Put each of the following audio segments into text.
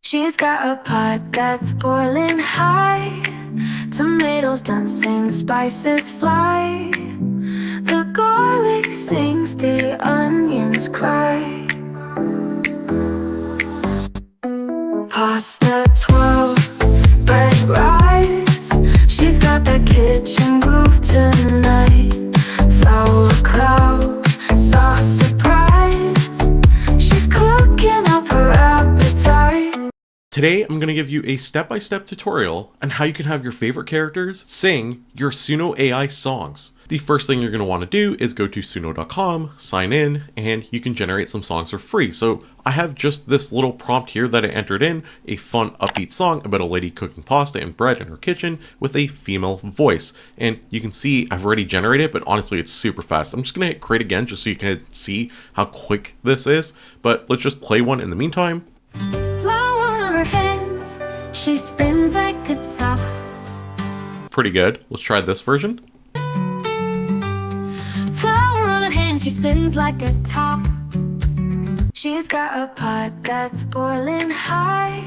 She's got a pot that's boiling high, tomatoes dancing, spices fly. The garlic sings, the onions cry. Pasta 12, bread rise. She's got the kitchen groove tonight. Flour cloud, sauce surprise. She's cooking up her appetite. Today, I'm going to give you a step-by-step tutorial on how you can have your favorite characters sing your Suno AI songs. The first thing you're going to want to do is go to Suno.com, sign in, and you can generate some songs for free. So I have just this little prompt here that I entered in, a fun upbeat song about a lady cooking pasta and bread in her kitchen with a female voice. And you can see I've already generated it, but honestly it's super fast. I'm just going to hit create again just so you can see how quick this is. But let's just play one in the meantime. Hands, she spins like a top. Pretty good. Let's try this version. Flower on her hands, she spins like a top. She's got a pot that's boiling high,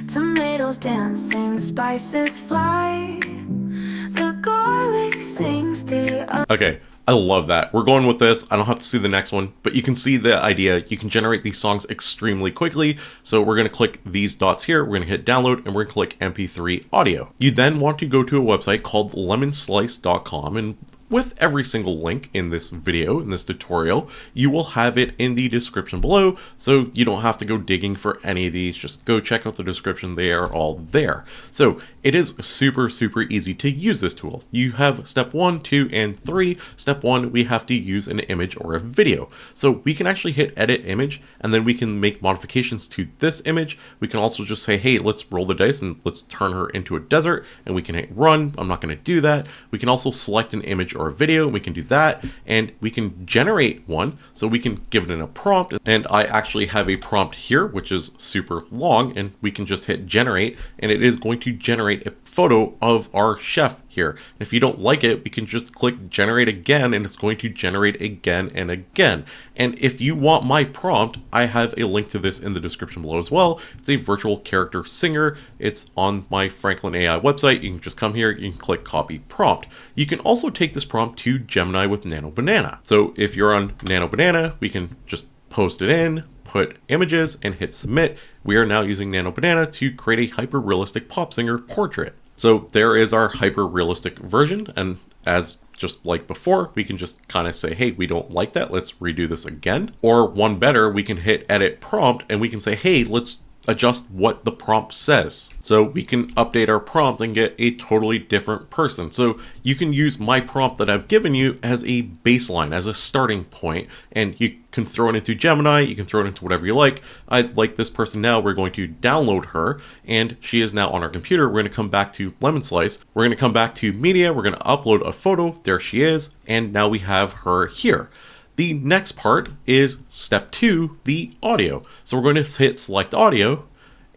tomatoes dancing, spices fly. The garlic sings, the Okay. I love that. We're going with this. I don't have to see the next one, but you can see the idea. You can generate these songs extremely quickly. So we're going to click these dots here. We're going to hit download and we're going to click MP3 audio. You then want to go to a website called LemonSlice.com, and with every single link in this video, in this tutorial, you will have it in the description below, so you don't have to go digging for any of these. Just go check out the description. They are all there. So it is super easy to use this tool. You have step 1, 2, and 3. Step 1, we have to use an image or a video. So we can actually hit edit image, and then we can make modifications to this image. We can also just say, hey, let's roll the dice and let's turn her into a desert, and we can hit run. I'm not going to do that. We can also select an image or a video, and we can do that, and we can generate one. So we can give it a prompt, and I actually have a prompt here which is super long, and we can just hit generate, and it is going to generate a photo of our chef here. And if you don't like it, we can just click generate again, and it's going to generate again and again. And if you want my prompt, I have a link to this in the description below as well. It's a virtual character singer. It's on my Franklin AI website. You can just come here, you can click copy prompt. You can also take this prompt to Gemini with Nano Banana. So if you're on Nano Banana, we can just post it in, put images, and hit submit. We are now using Nano Banana to create a hyper-realistic pop singer portrait. So there is our hyper-realistic version, and as just like before, we can just kind of say, hey, we don't like that, let's redo this again. Or one better, we can hit edit prompt, and we can say, hey, let's adjust what the prompt says. So we can update our prompt and get a totally different person. So you can use my prompt that I've given you as a baseline, as a starting point, and you can throw it into Gemini, you can throw it into whatever you like. I like this person now. We're going to download her, and she is now on our computer. We're going to come back to LemonSlice. We're going to come back to media. We're going to upload a photo. There she is. And now we have her here. The next part is step 2, the audio. So we're going to hit select audio,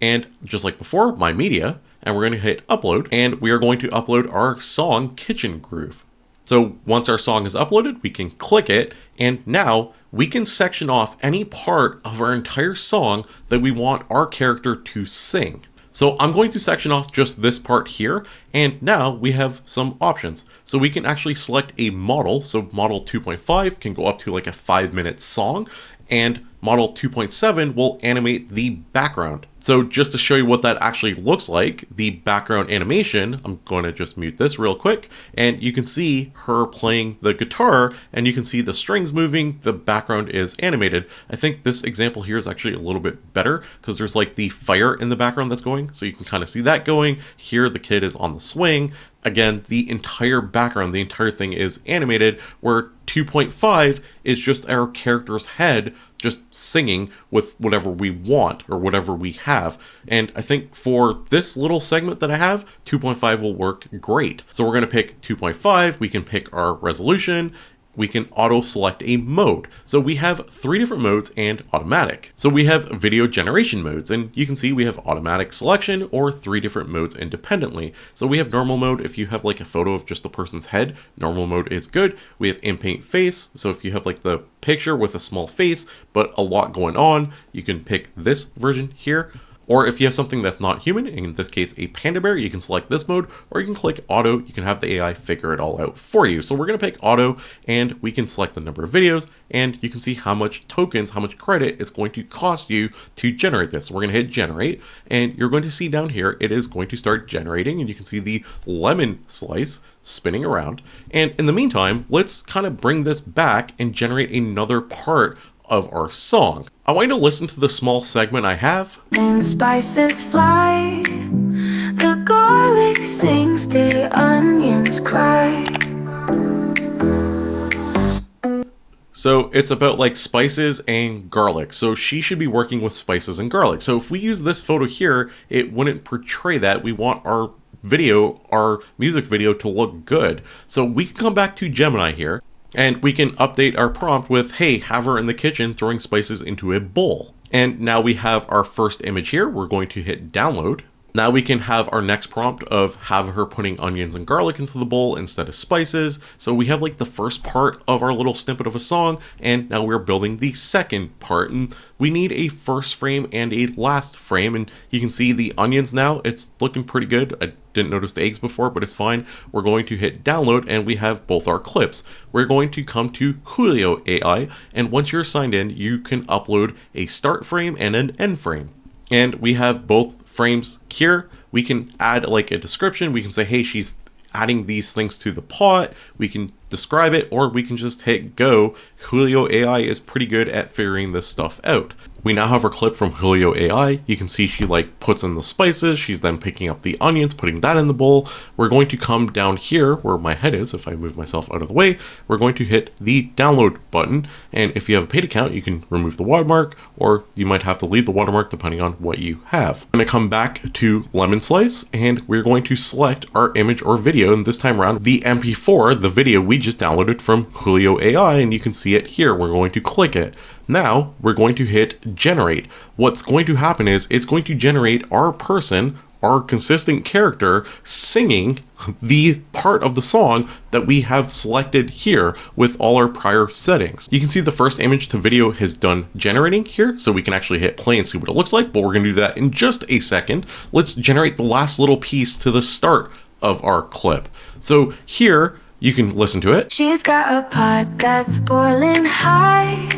and just like before, my media, and we're going to hit upload, and we are going to upload our song Kitchen Groove. So once our song is uploaded, we can click it, and now we can section off any part of our entire song that we want our character to sing. So I'm going to section off just this part here, and now we have some options. So we can actually select a model. So model 2.5 can go up to like a 5-minute song, and model 2.7 will animate the background. So just to show you what that actually looks like, the background animation, I'm going to just mute this real quick, and you can see her playing the guitar, and you can see the strings moving, the background is animated. I think this example here is actually a little bit better because there's like the fire in the background that's going, so you can kind of see that going. Here the kid is on the swing. Again, the entire background, the entire thing is animated, where 2.5 is just our character's head just singing with whatever we want or whatever we have. And I think for this little segment that I have, 2.5 will work great. So we're going to pick 2.5. We can pick our resolution. We can auto select a mode. So we have 3 different modes and automatic. So we have video generation modes, and you can see we have automatic selection or 3 different modes independently. So we have normal mode. If you have like a photo of just the person's head, normal mode is good. We have in-paint face. So if you have like the picture with a small face, but a lot going on, you can pick this version here. Or if you have something that's not human, in this case a panda bear, you can select this mode, or you can click auto. You can have the AI figure it all out for you. So we're going to pick auto, and we can select the number of videos, and you can see how much tokens, how much credit it's going to cost you to generate this. So we're going to hit generate, and you're going to see down here it is going to start generating, and you can see the lemon slice spinning around. And in the meantime, let's kind of bring this back and generate another part of our song. I want you to listen to the small segment I have. And spices fly, the garlic sings, the onions cry. So it's about like spices and garlic. So she should be working with spices and garlic. So if we use this photo here, it wouldn't portray that. We want our video, our music video, to look good. So we can come back to Gemini here, and we can update our prompt with, hey, have her in the kitchen throwing spices into a bowl. And now we have our first image here. We're going to hit download. Now we can have our next prompt of have her putting onions and garlic into the bowl instead of spices. So we have like the first part of our little snippet of a song, and now we're building the second part. And we need a first frame and a last frame. And you can see the onions now, it's looking pretty good. I didn't notice the eggs before, but it's fine. We're going to hit download, and we have both our clips. We're going to come to Suno AI, and once you're signed in, you can upload a start frame and an end frame. And we have both frames here. We can add like a description. We can say, hey, she's adding these things to the pot. We can describe it, or we can just hit go. Suno AI is pretty good at figuring this stuff out. We now have our clip from Suno AI. You can see she like puts in the spices. She's then picking up the onions, putting that in the bowl. We're going to come down here where my head is. If I move myself out of the way, we're going to hit the download button. And if you have a paid account, you can remove the watermark, or you might have to leave the watermark depending on what you have. I'm going to come back to LemonSlice, and we're going to select our image or video. And this time around, the MP4, the video we just downloaded from Suno AI, and you can see it here. We're going to click it. Now we're going to hit generate. What's going to happen is it's going to generate our person, our consistent character, singing the part of the song that we have selected here with all our prior settings. You can see the first image to video has done generating here, so we can actually hit play and see what it looks like, but we're going to do that in just a second. Let's generate the last little piece to the start of our clip. So here, you can listen to it. She's got a pot that's boiling high.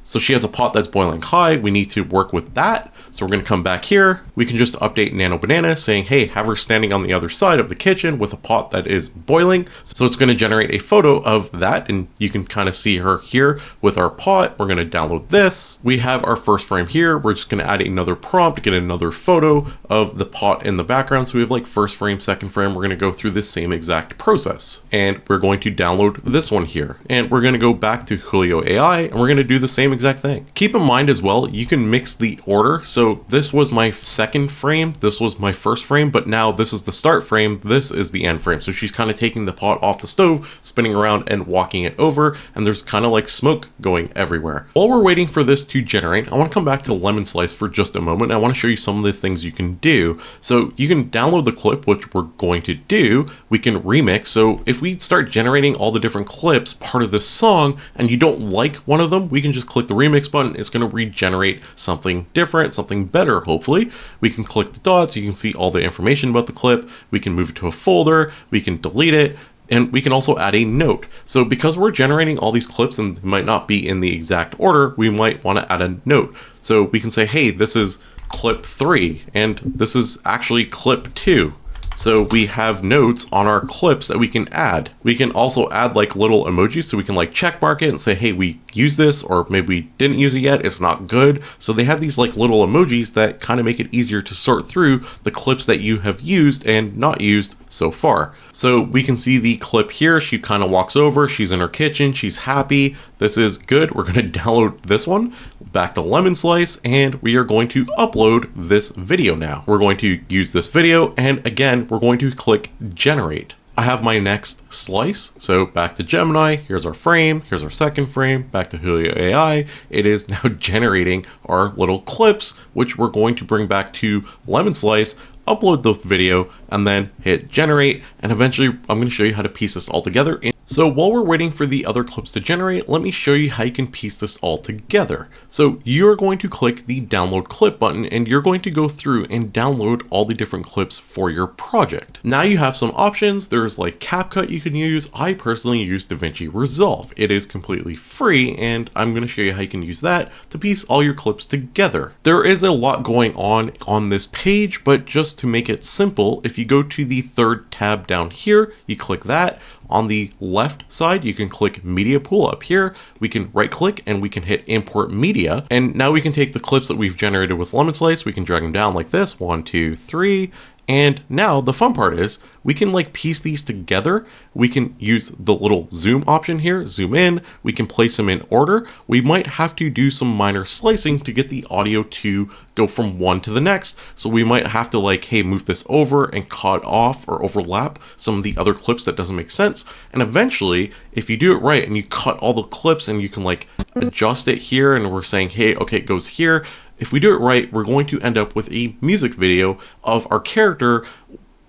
So she has a pot that's boiling high. We need to work with that. So we're going to come back here. We can just update Nano Banana saying, hey, have her standing on the other side of the kitchen with a pot that is boiling. So it's going to generate a photo of that. And you can kind of see her here with our pot. We're going to download this. We have our first frame here. We're just going to add another prompt to get another photo of the pot in the background. So we have like first frame, second frame. We're going to go through this same exact process. And we're going to download this one here. And we're going to go back to Suno AI, and we're going to do the same exact thing. Keep in mind as well, you can mix the order. So this was my second frame, this was my first frame, but now this is the start frame, this is the end frame. So she's kind of taking the pot off the stove, spinning around and walking it over, and there's kind of like smoke going everywhere. While we're waiting for this to generate, I want to come back to LemonSlice for just a moment. I want to show you some of the things you can do. So you can download the clip, which we're going to do. We can remix. So if we start generating all the different clips, part of this song, and you don't like one of them, we can just click the remix button. It's going to regenerate something different, something better, hopefully. We can click the dots. You can see all the information about the clip. We can move it to a folder. We can delete it. And we can also add a note. So because we're generating all these clips and they might not be in the exact order, we might want to add a note. So we can say, hey, this is clip 3, and this is actually clip 2. So we have notes on our clips that we can add. We can also add like little emojis, so we can like check mark it and say, hey, we used this, or maybe we didn't use it yet, it's not good. So they have these like little emojis that kind of make it easier to sort through the clips that you have used and not used so far. So we can see the clip here. She kind of walks over, she's in her kitchen, she's happy. This is good. We're going to download this one back to LemonSlice, and we are going to upload this video now. We're going to use this video, and again, we're going to click generate. I have my next slice. So back to Gemini, here's our frame, here's our second frame, back to Suno AI. It is now generating our little clips, which we're going to bring back to LemonSlice, upload the video, and then hit generate. And eventually I'm going to show you how to piece this all together in So while we're waiting for the other clips to generate, let me show you how you can piece this all together. So you're going to click the download clip button and you're going to go through and download all the different clips for your project. Now you have some options. There's like CapCut you can use. I personally use DaVinci Resolve. It is completely free and I'm going to show you how you can use that to piece all your clips together. There is a lot going on this page, but just to make it simple, if you go to the third tab down here, you click that. On the left side, you can click Media Pool up here. We can right click and we can hit Import Media. And now we can take the clips that we've generated with LemonSlice. We can drag them down like this, 1, 2, 3. And now the fun part is we can like piece these together. We can use the little zoom option here, zoom in, we can place them in order. We might have to do some minor slicing to get the audio to go from one to the next. So we might have to like, hey, move this over and cut off or overlap some of the other clips that doesn't make sense. And eventually, if you do it right and you cut all the clips and you can like adjust it here and we're saying, hey, okay, it goes here. If we do it right, we're going to end up with a music video of our character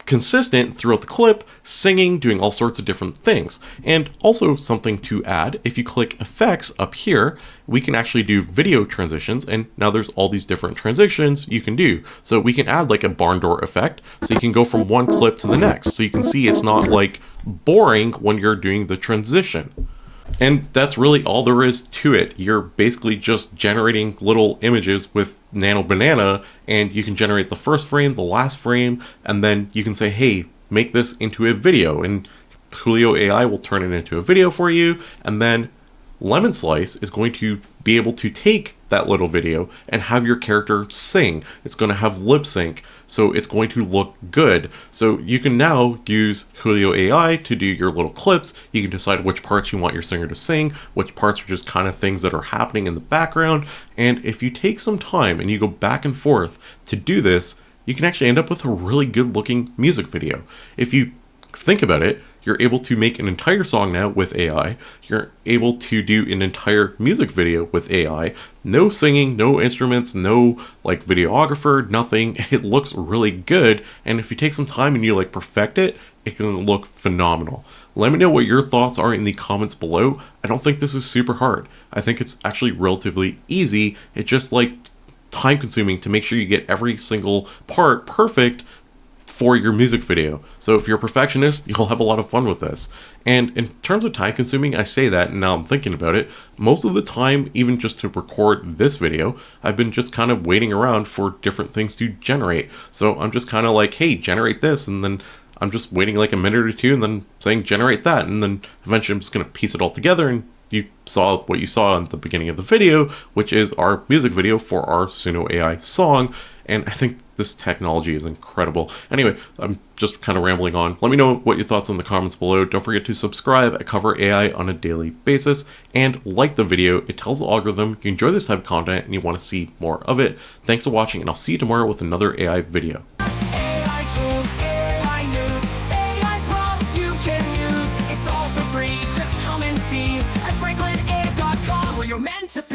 consistent throughout the clip, singing, doing all sorts of different things. And also something to add, if you click effects up here, we can actually do video transitions, and now there's all these different transitions you can do. So we can add like a barn door effect, so you can go from one clip to the next. So you can see it's not like boring when you're doing the transition. And that's really all there is to it. You're basically just generating little images with Nano Banana, and you can generate the first frame, the last frame, and then you can say, hey, make this into a video, and Suno AI will turn it into a video for you, and then LemonSlice is going to be able to take that little video and have your character sing. It's going to have lip sync, so it's going to look good. So you can now use Suno AI to do your little clips. You can decide which parts you want your singer to sing, which parts are just kind of things that are happening in the background. And if you take some time and you go back and forth to do this, you can actually end up with a really good looking music video. If you think about it, you're able to make an entire song now with AI. You're able to do an entire music video with AI. No singing, no instruments, no like videographer, nothing. It looks really good. And if you take some time and you like perfect it, it can look phenomenal. Let me know what your thoughts are in the comments below. I don't think this is super hard. I think it's actually relatively easy. It's just like time consuming to make sure you get every single part perfect for your music video. So if you're a perfectionist, you'll have a lot of fun with this. And in terms of time consuming, I say that and now I'm thinking about it, most of the time, even just to record this video, I've been just kind of waiting around for different things to generate. So I'm just kind of like, hey, generate this, and then I'm just waiting like a minute or two and then saying generate that, and then eventually I'm just going to piece it all together, and you saw what you saw in the beginning of the video, which is our music video for our Suno AI song. And I think this technology is incredible. Anyway, I'm just kind of rambling on. Let me know what your thoughts in the comments below. Don't forget to subscribe. I cover AI on a daily basis. And like the video. It tells the algorithm you enjoy this type of content and you want to see more of it. Thanks for watching, and I'll see you tomorrow with another AI video. AI tools, AI news, AI prompts you can use. It's all for free. Just come and see at franklinai.com, where you're meant to be.